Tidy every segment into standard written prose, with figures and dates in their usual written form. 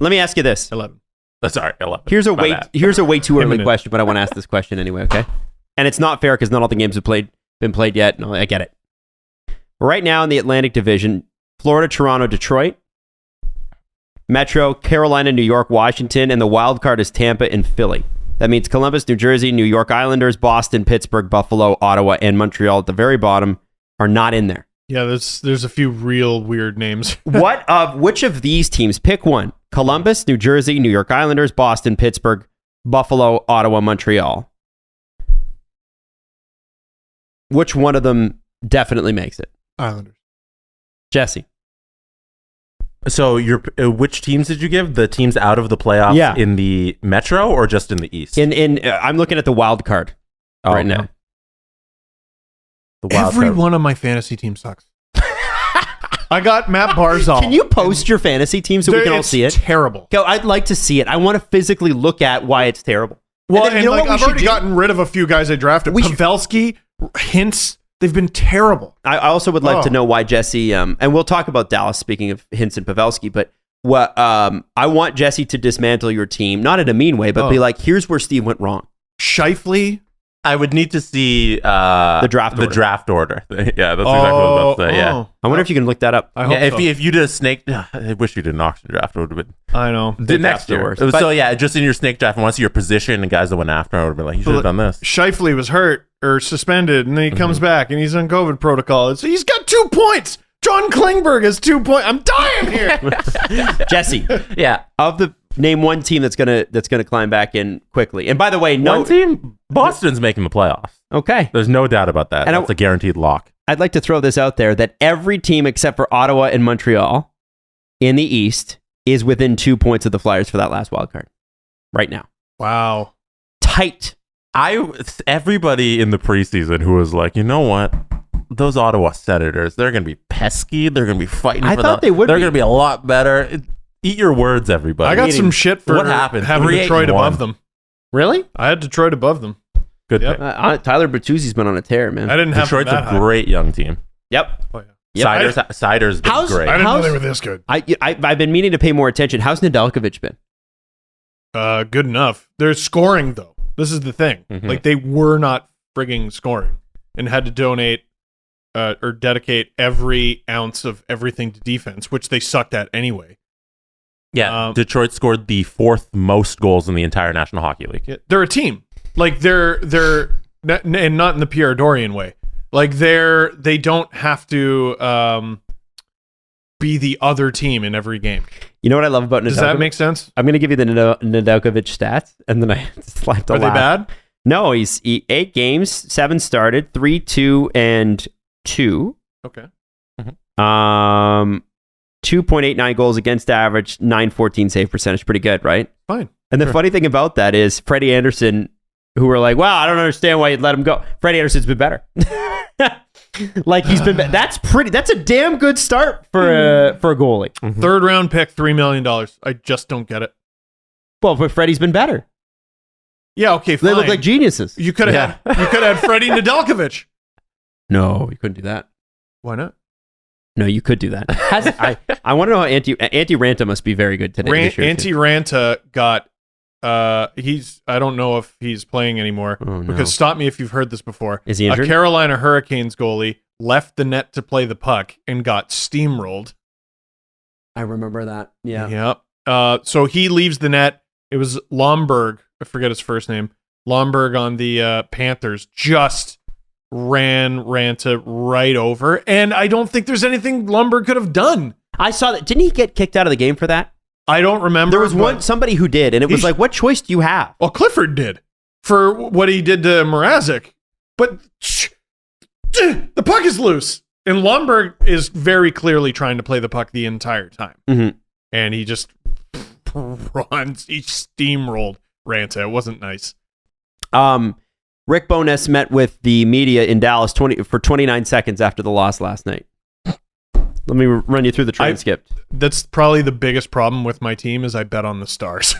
Let me ask you this. 11. Sorry, 11. Here's a way too early question, but I want to ask this question anyway, okay? And it's not fair because not all the games have been played yet. No, I get it. Right now in the Atlantic Division, Florida, Toronto, Detroit, Metro, Carolina, New York, Washington, and the wild card is Tampa and Philly. That means Columbus, New Jersey, New York Islanders, Boston, Pittsburgh, Buffalo, Ottawa, and Montreal at the very bottom are not in there. Yeah, there's a few real weird names. Which of these teams? Pick one. Columbus, New Jersey, New York Islanders, Boston, Pittsburgh, Buffalo, Ottawa, Montreal. Which one of them definitely makes it? Islanders. Jesse. So which teams did you give? The teams out of the playoffs in the Metro or just in the East? I'm looking at the wild card right now. Every one of my fantasy teams sucks. I got Matt Barzal. Can you post your fantasy team so we can all see it? Terrible. Go. I'd like to see it. I want to physically look at why it's terrible. Well, and I've already gotten rid of a few guys I drafted. Pavelski, Hintz. They've been terrible. I also would like to know why Jesse, and we'll talk about Dallas, speaking of Hintz and Pavelski, but I want Jesse to dismantle your team, not in a mean way, but be like, here's where Steve went wrong. Shifley. I would need to see the draft order. Yeah, that's exactly what I was about to say. Yeah. I wonder if you can look that up. If you did a snake, I wish you did an auction draft. It would have been. I know. Did next year. So yeah, just in your snake draft, once your position and guys that went after, I would have been like, you should have done this. Shifley was hurt or suspended, and then he comes back and he's on COVID protocol. So he's got 2 points. John Klingberg has 2 points. I'm dying here. Jesse. Yeah. Name one team that's gonna climb back in quickly. And by the way, one team, Boston's making the playoffs. Okay, there's no doubt about that. And that's a guaranteed lock. I'd like to throw this out there that every team except for Ottawa and Montreal in the East is within 2 points of the Flyers for that last wild card right now. Wow, tight. Everybody in the preseason who was like, you know what? Those Ottawa Senators, they're going to be pesky. They're going to be fighting. I thought they would. They're going to be a lot better. Eat your words, everybody. I got some shit for what happened. Having Detroit above them. Really? I had Detroit above them. Good pick. Tyler Bertuzzi's been on a tear, man. I didn't have Detroit's a great young team. Yep. Oh, yeah. Yep. Cider's been great. I didn't know they were this good. I've been meaning to pay more attention. How's Nedeljkovic been? Good enough. They're scoring, though. This is the thing. Mm-hmm. Like, they were not frigging scoring and had to donate or dedicate every ounce of everything to defense, which they sucked at anyway. Yeah, Detroit scored the 4th most goals in the entire National Hockey League. Yeah, they're a team. Like, they're and not in the Pierre Dorian way. Like, they don't have to be the other team in every game. You know what I love about Nedeljkovic? Does that make sense? I'm going to give you the Nedeljkovic stats, and then I slide the Are they bad? No, he's 8 games, 7 started, 3, 2, and 2. Okay. 2.89 goals against average, 914 save percentage. Pretty good, right? Fine. And the funny thing about that is Freddie Anderson, who were like, wow, I don't understand why you'd let him go. Freddie Anderson's been better. Like, he's been that's a damn good start for a goalie. Mm-hmm. 3rd round pick, $3 million. I just don't get it. Well, but Freddie's been better. Yeah, okay, fine. They look like geniuses. You could have had Freddie Nedeljkovic. No, you couldn't do that. Why not? No, you could do that. I want to know how Antti Ranta must be very good today. Antti Ranta got I don't know if he's playing anymore. Oh, no. Because stop me if you've heard this before. Is he injured? A Carolina Hurricanes goalie left the net to play the puck and got steamrolled. I remember that. Yeah. Yep. So he leaves the net. It was Lomberg. I forget his first name. Lomberg on the Panthers just ran Ranta right over, and I don't think there's anything Lomberg could have done. I saw that. Didn't he get kicked out of the game for that? I don't remember. There was somebody who did, and it was like, what choice do you have? Well, Clifford did for what he did to Mrazek, but the puck is loose, and Lomberg is very clearly trying to play the puck the entire time, and he just runs. He steamrolled Ranta. It wasn't nice. Rick Bowness met with the media in Dallas for 29 seconds after the loss last night. Let me run you through the transcript. That's probably the biggest problem with my team is I bet on the Stars.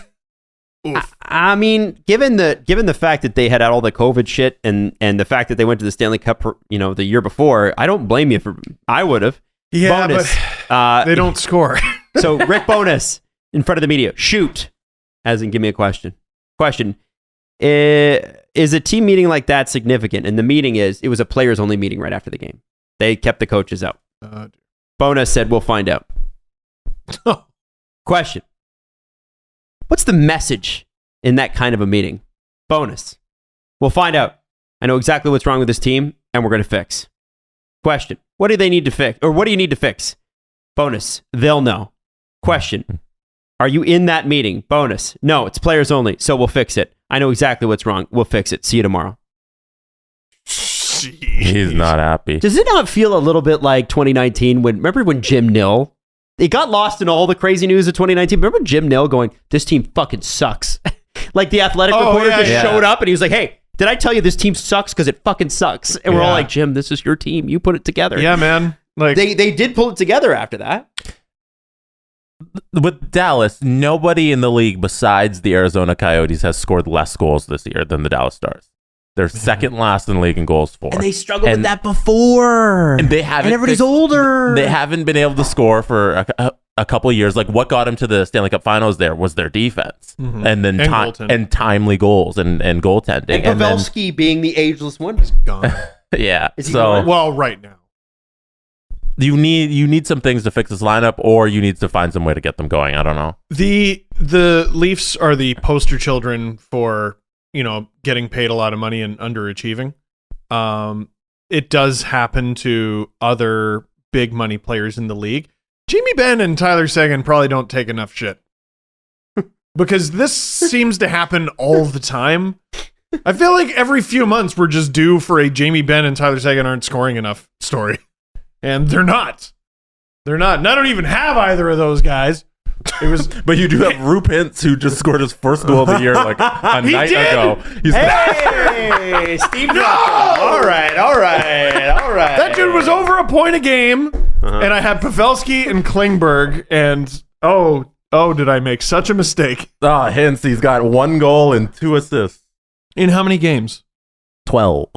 I mean, given the fact that they had all the COVID shit and the fact that they went to the Stanley Cup, the year before, I don't blame you for. I would have. Yeah, Bonus, but they don't score. So Rick Bowness in front of the media. Shoot. As in, give me a question. Question. Is a team meeting like that significant? And the meeting it was a players only meeting right after the game. They kept the coaches out. Bona said, we'll find out. Question. What's the message in that kind of a meeting? Bonus. We'll find out. I know exactly what's wrong with this team, and we're going to fix. Question. What do they need to fix? Or what do you need to fix? Bonus. They'll know. Question. Are you in that meeting? Bonus. No, it's players only, so we'll fix it. I know exactly what's wrong. We'll fix it. See you tomorrow. He's not happy. Does it not feel a little bit like 2019 remember when Jim Nill, it got lost in all the crazy news of 2019. Remember Jim Nill going, this team fucking sucks. Like the Athletic reporter showed up and he was like, hey, did I tell you this team sucks because it fucking sucks? And we're all like, Jim, this is your team. You put it together. Yeah, man. Like they did pull it together after that. With Dallas, nobody in the league besides the Arizona Coyotes has scored less goals this year than the Dallas Stars. They're second last in the league in goals for. And they struggled with that before. And they haven't. And everybody's older. They haven't been able to score for a couple of years. Like what got them to the Stanley Cup Finals there was their defense, and then timely goals and goaltending. And Pavelski being the ageless one. He's gone. Yeah. Is he gone? Well, right now. You need some things to fix this lineup, or you need to find some way to get them going. I don't know. The Leafs are the poster children for, getting paid a lot of money and underachieving. It does happen to other big money players in the league. Jamie Benn and Tyler Seguin probably don't take enough shit. Because this seems to happen all the time. I feel like every few months we're just due for a Jamie Benn and Tyler Seguin aren't scoring enough story. And they're not. They're not. And I don't even have either of those guys. It was, but you do have Roop Hintz, who just scored his first goal of the year like a night ago. Hey, Steve! No! All right. That dude was over a point a game, and I had Pavelski and Klingberg, and did I make such a mistake? Hintz, he's got 1 goal and 2 assists. In how many games? 12.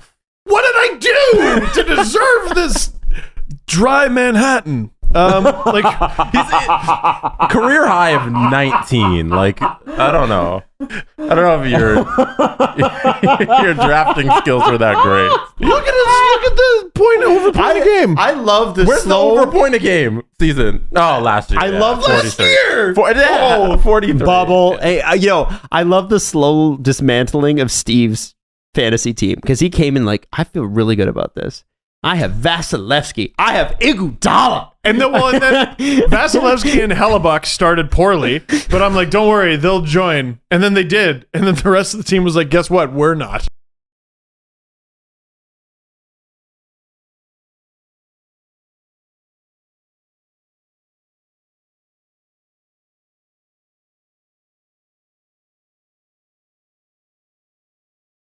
What did I do to deserve this dry Manhattan? Like he's career high of 19. Like I don't know if your drafting skills were that great. Look at the point over point a game. I love the Where's slow the over point a game season? Oh, last year. I love last year. 43. Bubble. Hey, I love the slow dismantling of Steve's fantasy team because he came in like, I feel really good about this. I have Vasilevsky. I have Iguodala. And then Vasilevsky and Hellebuck started poorly, but I'm like, don't worry, they'll join. And then they did. And then the rest of the team was like, guess what? We're not.